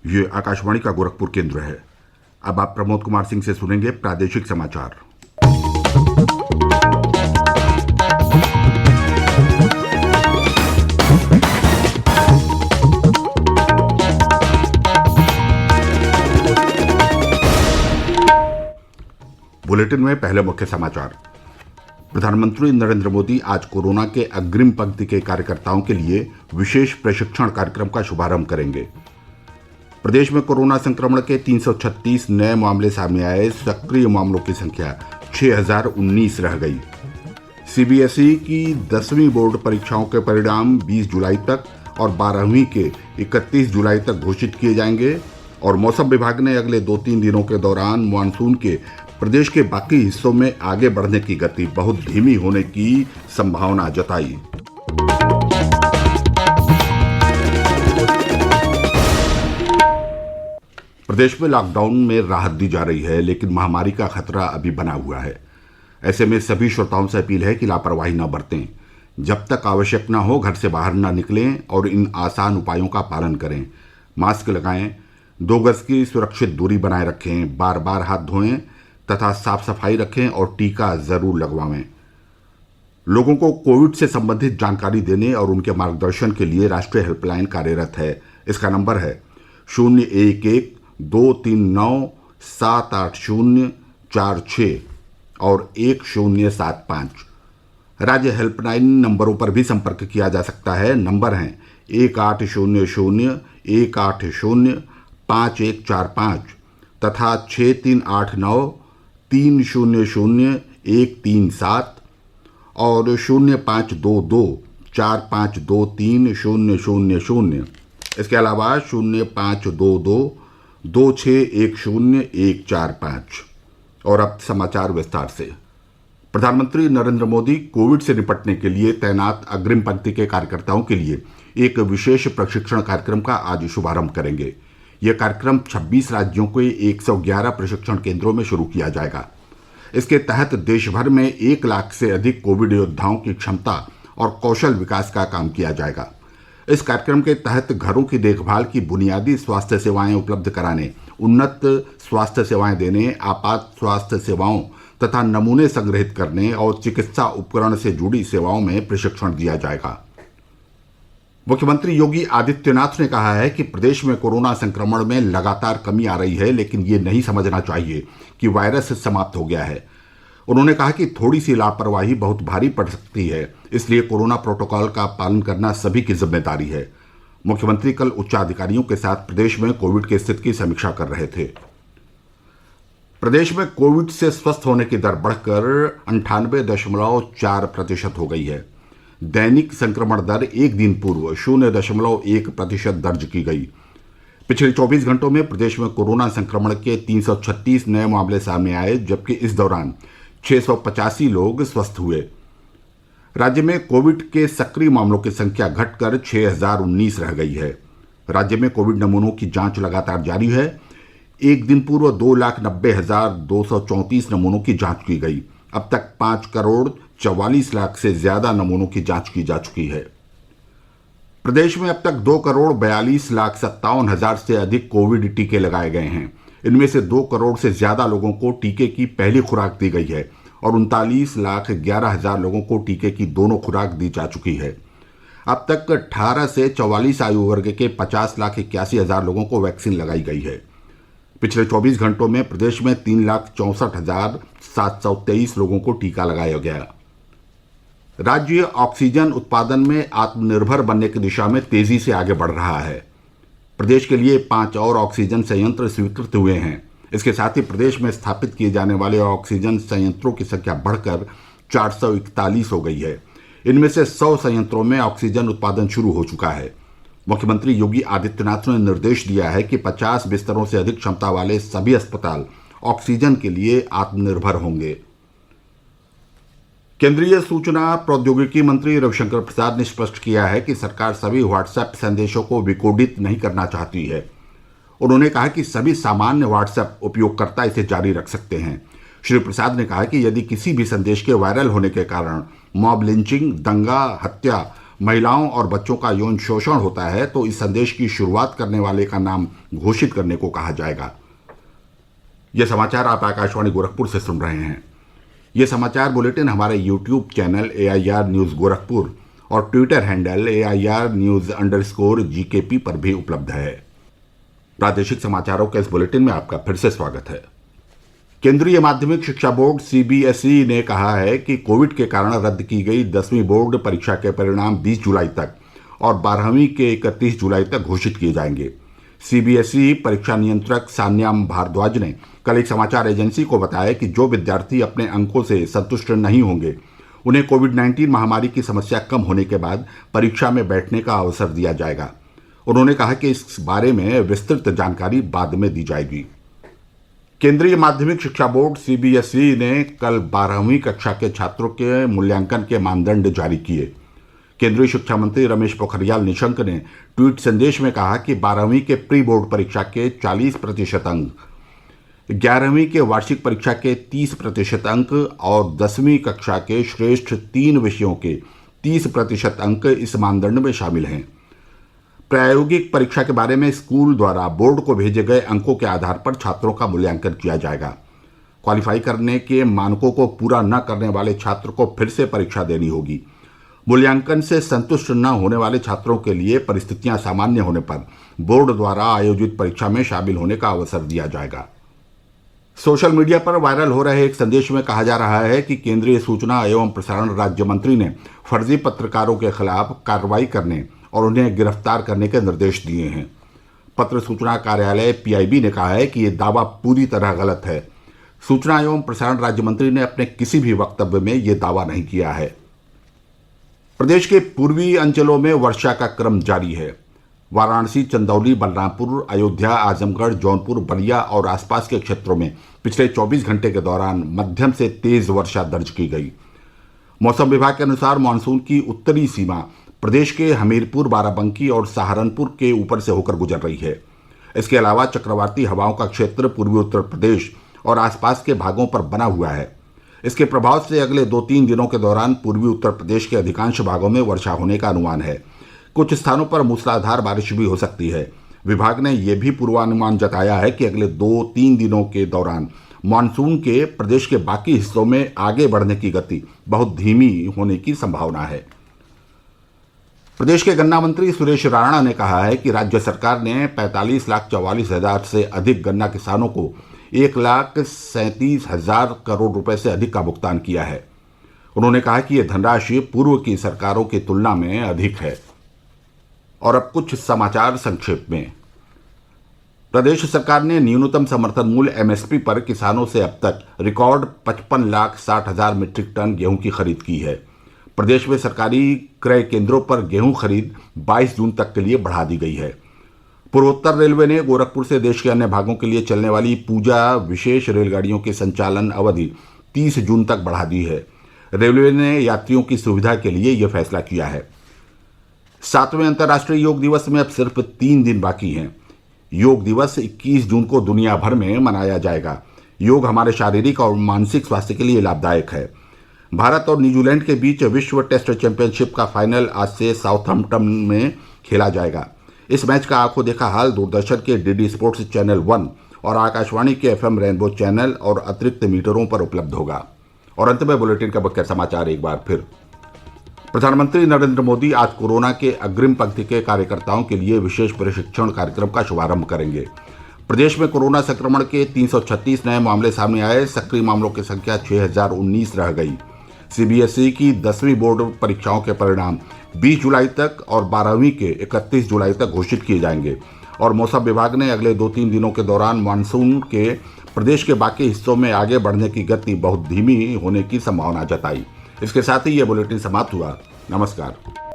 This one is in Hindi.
ये आकाशवाणी का गोरखपुर केंद्र है। अब आप प्रमोद कुमार सिंह से सुनेंगे प्रादेशिक समाचार। बुलेटिन में पहले मुख्य समाचार। प्रधानमंत्री नरेंद्र मोदी आज कोरोना के अग्रिम पंक्ति के कार्यकर्ताओं के लिए विशेष प्रशिक्षण कार्यक्रम का शुभारंभ करेंगे। प्रदेश में कोरोना संक्रमण के 336 नए मामले सामने आए। सक्रिय मामलों की संख्या 6019 रह गई। सीबीएसई की 10वीं बोर्ड परीक्षाओं के परिणाम 20 जुलाई तक और 12वीं के 31 जुलाई तक घोषित किए जाएंगे। और मौसम विभाग ने अगले 2-3 दिनों के दौरान मानसून के प्रदेश के बाकी हिस्सों में आगे बढ़ने की गति बहुत धीमी होने की संभावना जताई। प्रदेश में लॉकडाउन में राहत दी जा रही है, लेकिन महामारी का खतरा अभी बना हुआ है। ऐसे में सभी श्रोताओं से अपील है कि लापरवाही न बरतें। जब तक आवश्यक न हो घर से बाहर न निकलें और इन आसान उपायों का पालन करें। मास्क लगाएं, 2 गज की सुरक्षित दूरी बनाए रखें, बार बार हाथ धोएं तथा साफ सफाई रखें और टीका जरूर लगवाएं। लोगों को कोविड से संबंधित जानकारी देने और उनके मार्गदर्शन के लिए राष्ट्रीय हेल्पलाइन कार्यरत है। इसका नंबर है 011-239-78046 और 1075। राज्य हेल्पलाइन नंबरों पर भी संपर्क किया जा सकता है। नंबर हैं 1800-180-5145 तथा 6389-300-137 और 0522-4523-000। इसके अलावा 0522-2610-145। और अब समाचार विस्तार से। प्रधानमंत्री नरेंद्र मोदी कोविड से निपटने के लिए तैनात अग्रिम पंक्ति के कार्यकर्ताओं के लिए एक विशेष प्रशिक्षण कार्यक्रम का आज शुभारंभ करेंगे। यह कार्यक्रम 26 राज्यों के 111 प्रशिक्षण केंद्रों में शुरू किया जाएगा। इसके तहत देश भर में 1 लाख से अधिक कोविड योद्धाओं की क्षमता और कौशल विकास का काम किया जाएगा। इस कार्यक्रम के तहत घरों की देखभाल की बुनियादी स्वास्थ्य सेवाएं उपलब्ध कराने, उन्नत स्वास्थ्य सेवाएं देने, आपात स्वास्थ्य सेवाओं तथा नमूने संग्रहित करने और चिकित्सा उपकरण से जुड़ी सेवाओं में प्रशिक्षण दिया जाएगा। मुख्यमंत्री योगी आदित्यनाथ ने कहा है कि प्रदेश में कोरोना संक्रमण में लगातार कमी आ रही है, लेकिन ये नहीं समझना चाहिए कि वायरस समाप्त हो गया है। उन्होंने कहा कि थोड़ी सी लापरवाही बहुत भारी पड़ सकती है, इसलिए कोरोना प्रोटोकॉल का पालन करना सभी की जिम्मेदारी है। मुख्यमंत्री कल उच्चाधिकारियों के साथ प्रदेश में कोविड की स्थिति की समीक्षा कर रहे थे। प्रदेश में कोविड से स्वस्थ होने की दर बढ़कर 98.4% हो गई है। दैनिक संक्रमण दर एक दिन पूर्व 0.1% दर्ज की गई। पिछले 24 घंटों में प्रदेश में कोरोना संक्रमण के 336 नए मामले सामने आए, जबकि इस दौरान 685 लोग स्वस्थ हुए। राज्य में कोविड के सक्रिय मामलों की संख्या घटकर 6019 रह गई है। राज्य में कोविड नमूनों की जांच लगातार जारी है। एक दिन पूर्व 2,90,234 नमूनों की जांच की गई। अब तक 5,44,00,000 से ज्यादा नमूनों की जांच की जा चुकी है। प्रदेश में अब तक 2,42,57,000 से अधिक कोविड टीके लगाए गए हैं। इनमें से 2 करोड़ से ज्यादा लोगों को टीके की पहली खुराक दी गई है और 39,11,000 लोगों को टीके की दोनों खुराक दी जा चुकी है। अब तक 18 से 44 आयु वर्ग के 50,81,000 लोगों को वैक्सीन लगाई गई है। पिछले 24 घंटों में प्रदेश में 3,64,723 लोगों को टीका लगाया गया। राज्य ऑक्सीजन उत्पादन में आत्मनिर्भर बनने की दिशा में तेजी से आगे बढ़ रहा है। प्रदेश के लिए 5 और ऑक्सीजन संयंत्र स्वीकृत हुए हैं। इसके साथ ही प्रदेश में स्थापित किए जाने वाले ऑक्सीजन संयंत्रों की संख्या बढ़कर 441 हो गई है। इनमें से 100 संयंत्रों में ऑक्सीजन उत्पादन शुरू हो चुका है। मुख्यमंत्री योगी आदित्यनाथ ने निर्देश दिया है कि 50 बिस्तरों से अधिक क्षमता वाले सभी अस्पताल ऑक्सीजन के लिए आत्मनिर्भर होंगे। केंद्रीय सूचना प्रौद्योगिकी मंत्री रविशंकर प्रसाद ने स्पष्ट किया है कि सरकार सभी व्हाट्सएप संदेशों को विकोडित नहीं करना चाहती है। उन्होंने कहा कि सभी सामान्य व्हाट्सएप उपयोगकर्ता इसे जारी रख सकते हैं। श्री प्रसाद ने कहा कि यदि किसी भी संदेश के वायरल होने के कारण मॉब लिंचिंग, दंगा, हत्या, महिलाओं और बच्चों का यौन शोषण होता है तो इस संदेश की शुरुआत करने वाले का नाम घोषित करने को कहा जाएगा। ये समाचार आप आकाशवाणी गोरखपुर से सुन रहे हैं। ये समाचार बुलेटिन हमारे YouTube channel AIR news Gorakhpur और ट्विटर हैंडल AIR न्यूज़_GKP पर भी उपलब्ध है। प्रादेशिक समाचारों के इस बुलेटिन में आपका फिर से स्वागत है। केंद्रीय माध्यमिक शिक्षा बोर्ड CBSE ने कहा है कि कोविड के कारण रद्द की गई 10वीं बोर्ड परीक्षा के परिणाम 20 जुलाई तक और 12वीं के 31 जुलाई तक घोषित किए जाएंगे। CBSE परीक्षा नियंत्रक सान्याम भारद्वाज ने कल एक समाचार एजेंसी को बताया कि जो विद्यार्थी अपने अंकों से संतुष्ट नहीं होंगे उन्हें कोविड-19 महामारी की समस्या कम होने के बाद परीक्षा में बैठने का अवसर दिया जाएगा। उन्होंने कहा कि इस बारे में विस्तृत जानकारी बाद में दी जाएगी। केंद्रीय माध्यमिक शिक्षा बोर्ड CBSE ने कल 12वीं कक्षा के छात्रों के मूल्यांकन के मानदंड जारी किए। केंद्रीय शिक्षा मंत्री रमेश पोखरियाल निशंक ने ट्वीट संदेश में कहा कि 12वीं के प्री बोर्ड परीक्षा के 40% अंक, 11वीं के वार्षिक परीक्षा के 30% अंक और 10वीं कक्षा के श्रेष्ठ 3 विषयों के 30% अंक इस मानदंड में शामिल हैं। प्रायोगिक परीक्षा के बारे में स्कूल द्वारा बोर्ड को भेजे गए अंकों के आधार पर छात्रों का मूल्यांकन किया जाएगा। क्वालिफाई करने के मानकों को पूरा न करने वाले छात्र को फिर से परीक्षा देनी होगी। मूल्यांकन से संतुष्ट न होने वाले छात्रों के लिए परिस्थितियां सामान्य होने पर बोर्ड द्वारा आयोजित परीक्षा में शामिल होने का अवसर दिया जाएगा। सोशल मीडिया पर वायरल हो रहे एक संदेश में कहा जा रहा है कि केंद्रीय सूचना एवं प्रसारण राज्य मंत्री ने फर्जी पत्रकारों के खिलाफ कार्रवाई करने और उन्हें गिरफ्तार करने के निर्देश दिए हैं। पत्र सूचना कार्यालय PIB ने कहा है कि यह दावा पूरी तरह गलत है। सूचना एवं प्रसारण राज्य मंत्री ने अपने किसी भी वक्तव्य में यह दावा नहीं किया है। प्रदेश के पूर्वी अंचलों में वर्षा का क्रम जारी है। वाराणसी, चंदौली, बलरामपुर, अयोध्या, आजमगढ़, जौनपुर, बलिया और आसपास के क्षेत्रों में पिछले 24 घंटे के दौरान मध्यम से तेज वर्षा दर्ज की गई। मौसम विभाग के अनुसार मानसून की उत्तरी सीमा प्रदेश के हमीरपुर, बाराबंकी और सहारनपुर के ऊपर से होकर गुजर रही है। इसके अलावा चक्रवाती हवाओं का क्षेत्र पूर्वी उत्तर प्रदेश और आसपास के भागों पर बना हुआ है। इसके प्रभाव से अगले 2-3 दिनों के दौरान पूर्वी उत्तर प्रदेश के अधिकांश भागों में वर्षा होने का अनुमान है। कुछ स्थानों पर मूसलाधार बारिश भी हो सकती है। विभाग ने यह भी पूर्वानुमान जताया है कि अगले 2-3 दिनों के दौरान मानसून के प्रदेश के बाकी हिस्सों में आगे बढ़ने की गति बहुत धीमी होने की संभावना है। प्रदेश के गन्ना मंत्री सुरेश राणा ने कहा है कि राज्य सरकार ने 45,44,000 से अधिक गन्ना किसानों को 1,37,000 करोड़ रुपए से अधिक का भुगतान किया है। उन्होंने कहा कि यह धनराशि पूर्व की सरकारों की तुलना में अधिक है। और अब कुछ समाचार संक्षेप में। प्रदेश सरकार ने न्यूनतम समर्थन मूल्य MSP पर किसानों से अब तक रिकॉर्ड 55,60,000 मीट्रिक टन गेहूं की खरीद की है। प्रदेश में सरकारी क्रय केंद्रों पर गेहूं खरीद 22 जून तक के लिए बढ़ा दी गई है। पूर्वोत्तर रेलवे ने गोरखपुर से देश के अन्य भागों के लिए चलने वाली पूजा विशेष रेलगाड़ियों की संचालन अवधि 30 जून तक बढ़ा दी है। रेलवे ने यात्रियों की सुविधा के लिए यह फैसला किया है। 7वें अंतर्राष्ट्रीय योग दिवस में अब सिर्फ 3 दिन बाकी हैं। योग दिवस 21 जून को दुनिया भर में मनाया जाएगा। योग हमारे शारीरिक और मानसिक स्वास्थ्य के लिए लाभदायक है। भारत और न्यूजीलैंड के बीच विश्व टेस्ट चैंपियनशिप का फाइनल आज से साउथहैम्पटन में खेला जाएगा। इस मैच का आंखों देखा हाल दूरदर्शन के DD स्पोर्ट्स चैनल 1 और आकाशवाणी के FM रेनबो चैनल और अतिरिक्त मीटरों पर उपलब्ध होगा। और अंत में बुलेटिन का मुख्य समाचार एक बार फिर। प्रधानमंत्री नरेंद्र मोदी आज कोरोना के अग्रिम पंक्ति के कार्यकर्ताओं के लिए विशेष प्रशिक्षण कार्यक्रम का शुभारंभ करेंगे। प्रदेश में कोरोना संक्रमण के 336 नए मामले सामने आए। सक्रिय मामलों की संख्या 6,019 रह गई। CBSE की 10वीं बोर्ड परीक्षाओं के परिणाम 20 जुलाई तक और 12वीं के 31 जुलाई तक घोषित किए जाएंगे। और मौसम विभाग ने अगले 2-3 दिनों के दौरान मानसून के प्रदेश के बाकी हिस्सों में आगे बढ़ने की गति बहुत धीमी होने की संभावना जताई। इसके साथ ही ये बुलेटिन समाप्त हुआ। नमस्कार।